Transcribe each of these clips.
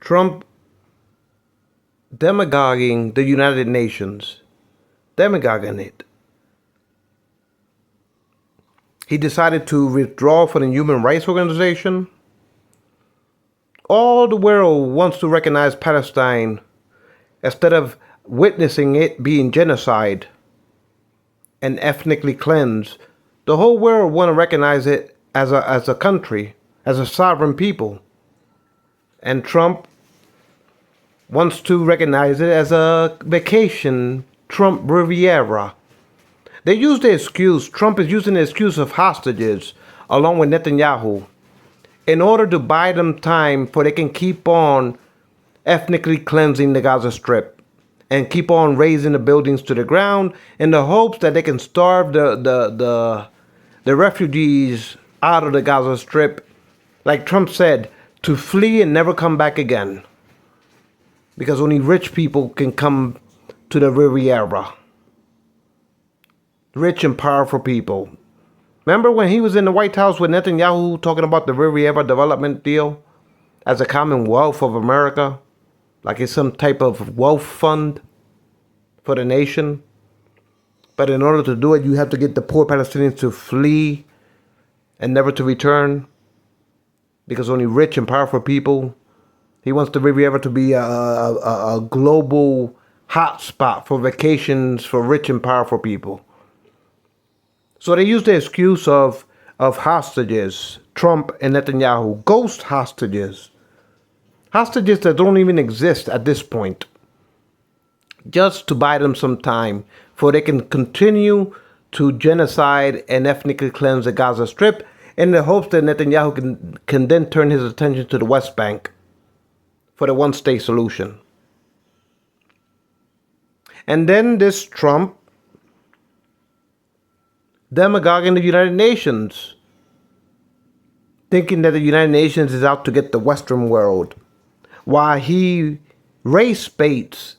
Trump demagoguing the United Nations, demagoguing it. He decided to withdraw from the Human Rights Organization. All the world wants to recognize Palestine instead of witnessing it being genocide and ethnically cleansed. The whole world want to recognize it as a country, as a sovereign people. And Trump wants to recognize it as a vacation, Trump Riviera. They use the excuse, Trump is using the excuse of hostages along with Netanyahu in order to buy them time for they can keep on ethnically cleansing the Gaza Strip and keep on raising the buildings to the ground in the hopes that they can starve the refugees out of the Gaza Strip, like Trump said, to flee and never come back again. Because only rich people can come to the Riviera. Rich and powerful people. Remember when he was in the White House with Netanyahu talking about the Riviera development deal as a Commonwealth of America? Like it's some type of wealth fund for the nation. But in order to do it, you have to get the poor Palestinians to flee and never to return. Because only rich and powerful people. He wants the Riviera to be a global hotspot for vacations for rich and powerful people. So they use the excuse of hostages, Trump and Netanyahu, ghost hostages. Hostages that don't even exist at this point. Just to buy them some time for they can continue to genocide and ethnically cleanse the Gaza Strip in the hopes that Netanyahu can then turn his attention to the West Bank for the one-state solution. And then this Trump demagoguing the United Nations, thinking that the United Nations is out to get the Western world, while he race baits,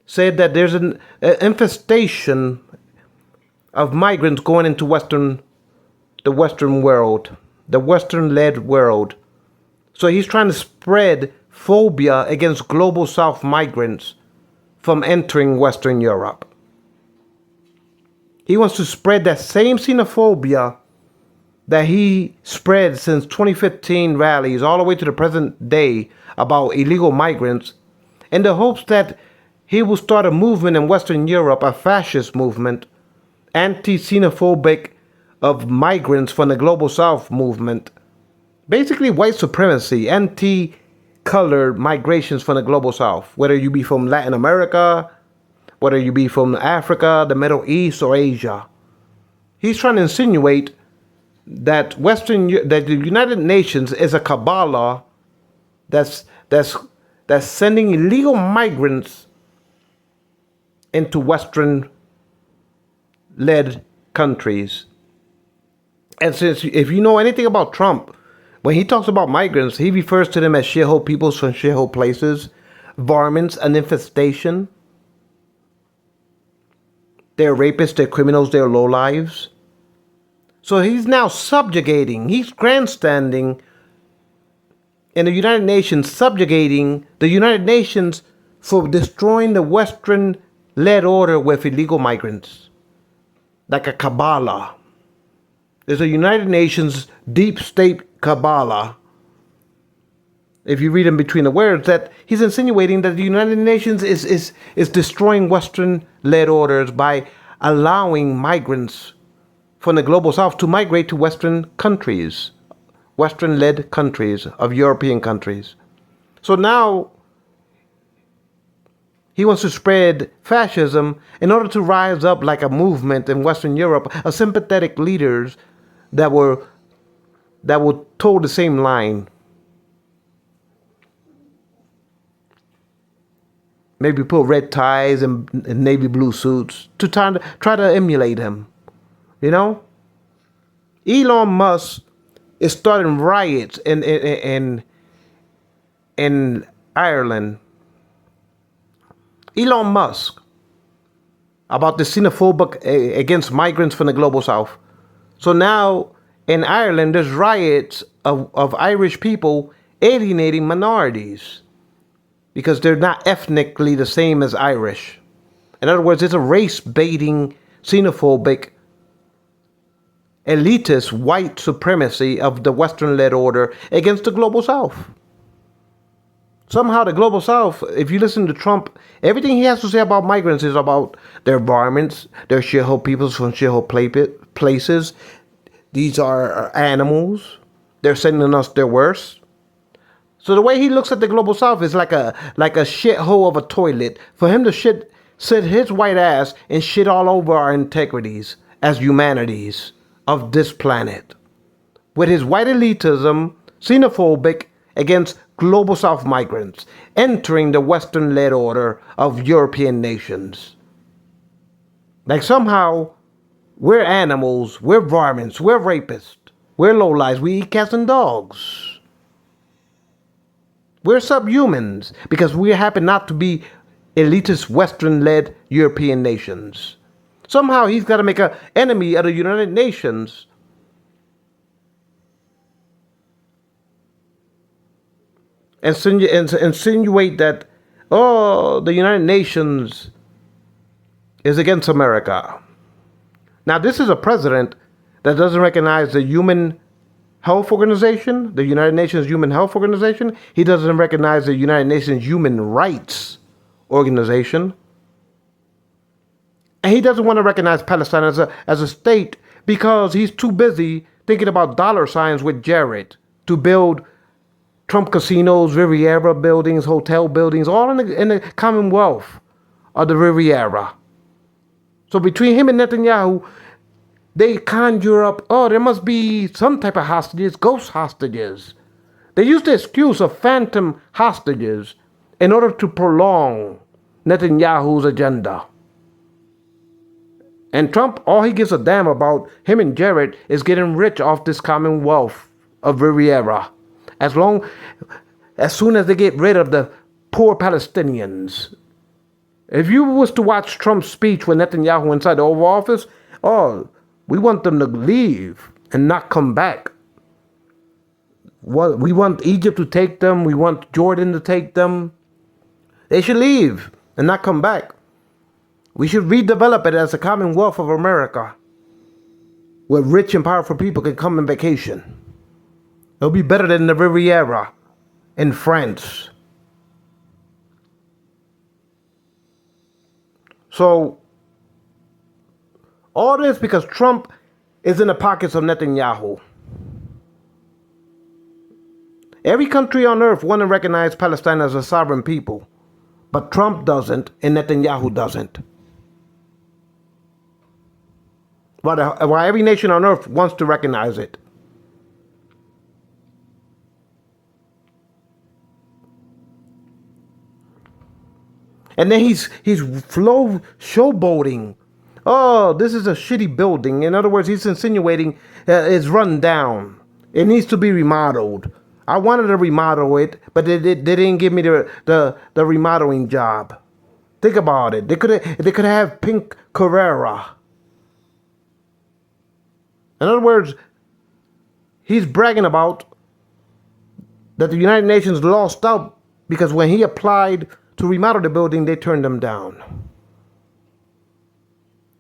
said that there's an infestation of migrants going into the Western world, the Western-led world. So he's trying to spread phobia against global South migrants from entering Western Europe. He wants to spread that same xenophobia that he spread since 2015 rallies all the way to the present day about illegal migrants in the hopes that he will start a movement in Western Europe, a fascist movement, anti-xenophobic of migrants from the Global South movement. Basically white supremacy, anti-colored migrations from the Global South, whether you be from Latin America, whether you be from Africa, the Middle East, or Asia. He's trying to insinuate that that the United Nations is a Kabbalah that's sending illegal migrants into Western-led countries. And since if you know anything about Trump, when he talks about migrants, he refers to them as shithole peoples from shithole places, varmints, an infestation. They're rapists, they're criminals, they're lowlives. So he's now subjugating, he's grandstanding in the United Nations, subjugating the United Nations for destroying the Western-led order with illegal migrants. Like a Kabbalah. There's a United Nations deep state Kabbalah. If you read in between the words, that he's insinuating that the United Nations is destroying Western-led orders by allowing migrants from the Global South to migrate to Western countries, Western-led countries of European countries. So now he wants to spread fascism in order to rise up like a movement in Western Europe of sympathetic leaders that will toe the same line. Maybe put red ties and navy blue suits to try to emulate him. You know? Elon Musk is starting riots in Ireland. Elon Musk about the xenophobic against migrants from the Global South. So now in Ireland there's riots of Irish people alienating minorities. because they're not ethnically the same as Irish. In other words, it's a race baiting, xenophobic, elitist white supremacy of the Western led order against the global South. Somehow, the global South, if you listen to Trump, everything he has to say about migrants is about their environments, their shithole peoples from shithole places. These are animals. They're sending us their worst. So the way he looks at the global South is like a shithole of a toilet. For him to sit his white ass and shit all over our integrities as humanities of this planet. With his white elitism, xenophobic against global South migrants entering the Western-led order of European nations. Like somehow we're animals, we're varmints, we're rapists, we're lowlives, we eat cats and dogs. We're subhumans because we happen not to be elitist Western-led European nations. Somehow he's got to make an enemy of the United Nations. Insinuate that, oh, the United Nations is against America. Now, this is a president that doesn't recognize the Human Health Organization, the United Nations Human Health Organization. He doesn't recognize the United Nations Human Rights Organization. And he doesn't want to recognize Palestine as a state because he's too busy thinking about dollar signs with Jared to build Trump casinos, Riviera buildings, hotel buildings, all in the Commonwealth of the Riviera. So between him and Netanyahu, they conjure up, oh, there must be some type of hostages, ghost hostages. They use the excuse of phantom hostages in order to prolong Netanyahu's agenda. And Trump, all he gives a damn about, him and Jared, is getting rich off this Commonwealth of Riviera. As soon as they get rid of the poor Palestinians. If you was to watch Trump's speech with Netanyahu inside the Oval Office, oh, we want them to leave and not come back. We want Egypt to take them. We want Jordan to take them. They should leave and not come back. We should redevelop it as a Commonwealth of America, where rich and powerful people can come on vacation. It'll be better than the Riviera in France. So, all this because Trump is in the pockets of Netanyahu. Every country on earth wants to recognize Palestine as a sovereign people, but Trump doesn't and Netanyahu doesn't. While every nation on earth wants to recognize it. And then he's showboating. Oh, this is a shitty building. In other words, he's insinuating it's run down. It needs to be remodeled. I wanted to remodel it, but they didn't give me the remodeling job. Think about it. They could have Pink Carrera. In other words, he's bragging about that the United Nations lost out because when he applied to remodel the building, they turned them down.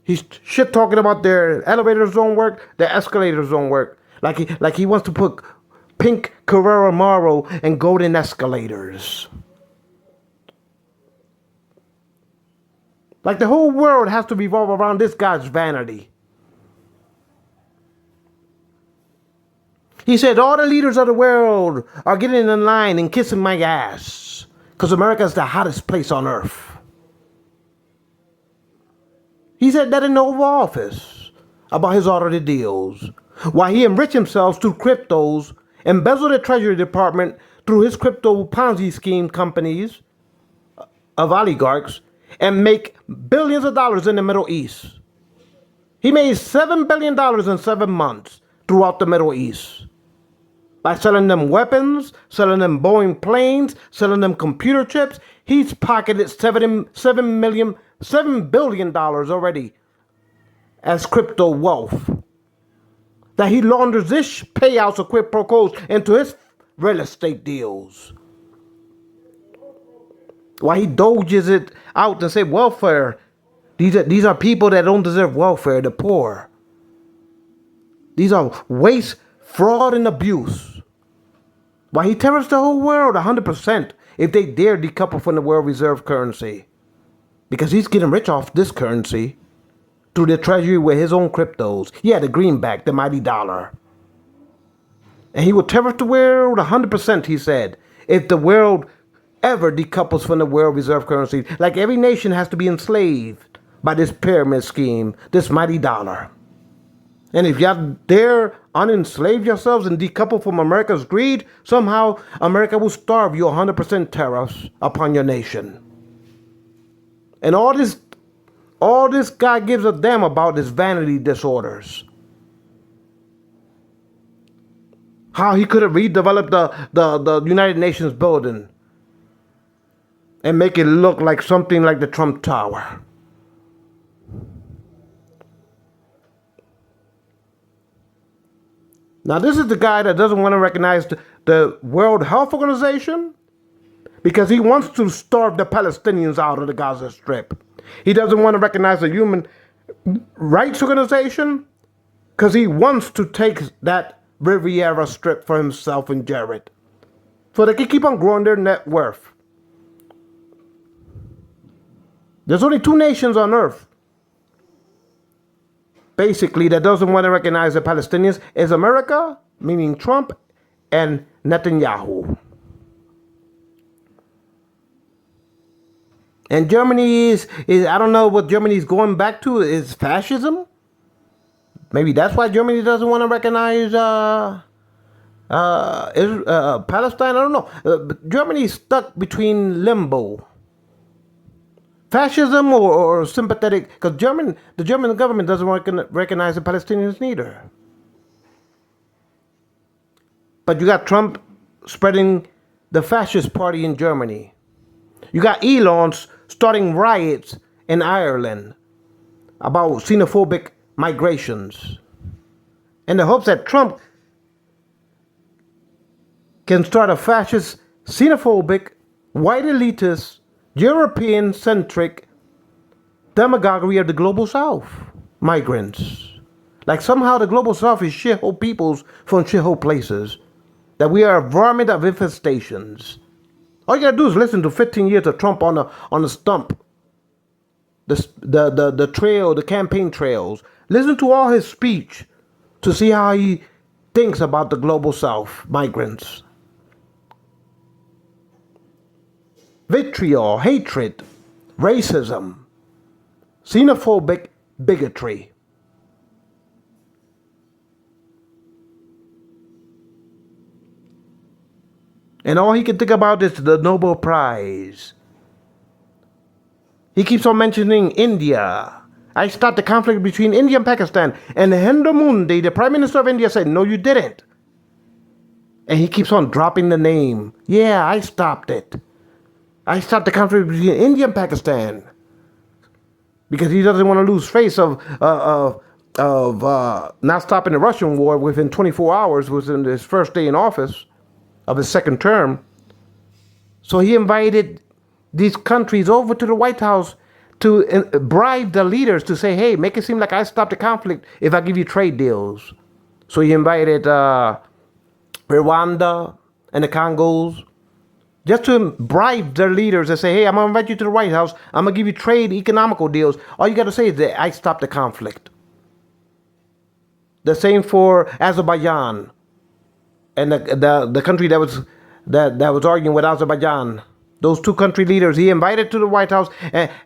He's shit talking about their elevators don't work, their escalators don't work. Like he wants to put pink Carrera Moro and golden escalators. Like the whole world has to revolve around this guy's vanity. He said all the leaders of the world are getting in line and kissing my ass. Because America is the hottest place on earth. He said that in the Oval Office about his audited deals. While he enriched himself through cryptos, embezzled the Treasury Department through his crypto Ponzi scheme companies of oligarchs, and make billions of dollars in the Middle East. He made $7 billion in 7 months throughout the Middle East. By selling them weapons, selling them Boeing planes, selling them computer chips, he's pocketed $7 billion already as crypto wealth. That he launders this payouts of quid pro quos into his real estate deals. Why he doges it out and say welfare. These are people that don't deserve welfare, the poor. These are waste, fraud, and abuse. Why he terrors the whole world 100% if they dare decouple from the world reserve currency. Because he's getting rich off this currency through the treasury with his own cryptos. Yeah, the greenback, the mighty dollar. And he will terror the world 100%, he said, if the world ever decouples from the world reserve currency. Like every nation has to be enslaved by this pyramid scheme, this mighty dollar. And if y'all dare unenslave yourselves and decouple from America's greed, somehow America will starve you 100% tariffs upon your nation. And all this guy gives a damn about is vanity disorders. How he could have redeveloped the United Nations building and make it look like something like the Trump Tower. Now, this is the guy that doesn't want to recognize the World Health Organization because he wants to starve the Palestinians out of the Gaza Strip. He doesn't want to recognize the Human Rights Organization because he wants to take that Riviera Strip for himself and Jared so they can keep on growing their net worth. There's only two nations on earth, basically, that doesn't want to recognize the Palestinians is America, meaning Trump, and Netanyahu. And Germany is I don't know what Germany is going back to, is fascism? Maybe that's why Germany doesn't want to recognize Palestine. I don't know. Germany is stuck between limbo. Fascism or sympathetic, because the German government doesn't recognize the Palestinians neither. But you got Trump spreading the fascist party in Germany. You got Elon starting riots in Ireland about xenophobic migrations in the hopes that Trump can start a fascist, xenophobic, white elitist, European-centric demagoguery of the global south, migrants. Like somehow the global south is shithole peoples from shithole places. That we are a varmint of infestations. All you gotta do is listen to 15 years of Trump on the stump. The trail, the campaign trails. Listen to all his speech to see how he thinks about the global south, migrants. Vitriol, hatred, racism, xenophobic bigotry. And all he can think about is the Nobel Prize. He keeps on mentioning India. I stopped the conflict between India and Pakistan. And Narendra Modi, the Prime Minister of India, said, no, you didn't. And he keeps on dropping the name. Yeah, I stopped it. I stopped the conflict between India and Pakistan because he doesn't want to lose face of not stopping the Russian war within 24 hours, was in his first day in office of his second term. So he invited these countries over to the White House to bribe the leaders to say, hey, make it seem like I stopped the conflict if I give you trade deals. So he invited Rwanda and the Congos, just to bribe their leaders and say, hey, I'm going to invite you to the White House. I'm going to give you trade, economical deals. All you got to say is that I stopped the conflict. The same for Azerbaijan and the country that was arguing with Azerbaijan. Those two country leaders he invited to the White House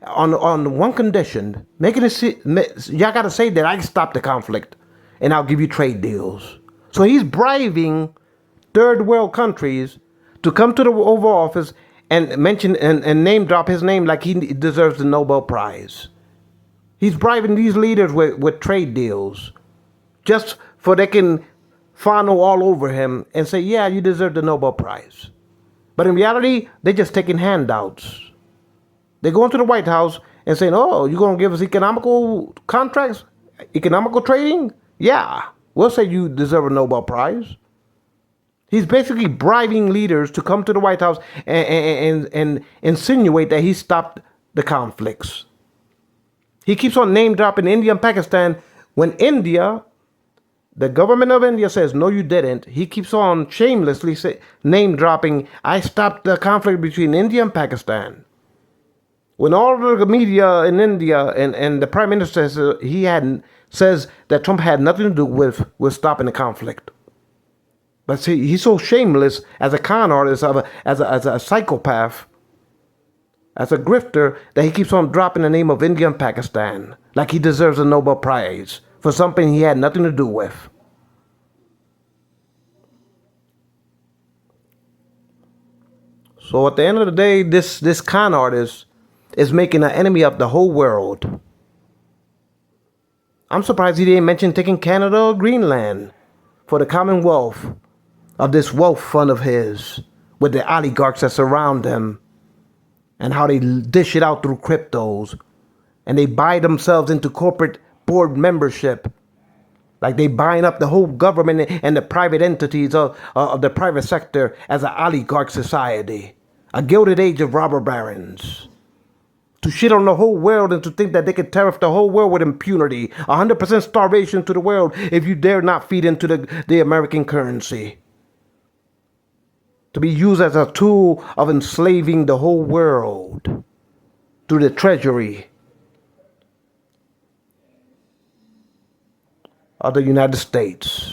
on one condition, making it y'all got to say that I stopped the conflict and I'll give you trade deals. So he's bribing third world countries to come to the Oval Office and mention and name drop his name like he deserves the Nobel Prize. He's bribing these leaders with trade deals just for they can funnel all over him and say, yeah, you deserve the Nobel Prize. But in reality, they're just taking handouts. They go into the White House and saying, oh, you're going to give us economical contracts, economical trading? Yeah, we'll say you deserve a Nobel Prize. He's basically bribing leaders to come to the White House and insinuate that he stopped the conflicts. He keeps on name dropping India and Pakistan when India, the government of India says, no, you didn't. He keeps on shamelessly name dropping, I stopped the conflict between India and Pakistan. When all the media in India and the prime minister says that Trump had nothing to do with stopping the conflict. But see, he's so shameless as a con artist, as a psychopath, as a grifter, that he keeps on dropping the name of India and Pakistan like he deserves a Nobel Prize for something he had nothing to do with. So at the end of the day, this con artist is making an enemy of the whole world. I'm surprised he didn't mention taking Canada or Greenland for the commonwealth of this wealth fund of his, with the oligarchs that surround him, and how they dish it out through cryptos, and they buy themselves into corporate board membership, like they buying up the whole government and the private entities of the private sector as an oligarch society, a gilded age of robber barons, to shit on the whole world and to think that they could tariff the whole world with impunity, 100% starvation to the world if you dare not feed into the American currency, to be used as a tool of enslaving the whole world through the treasury of the United States.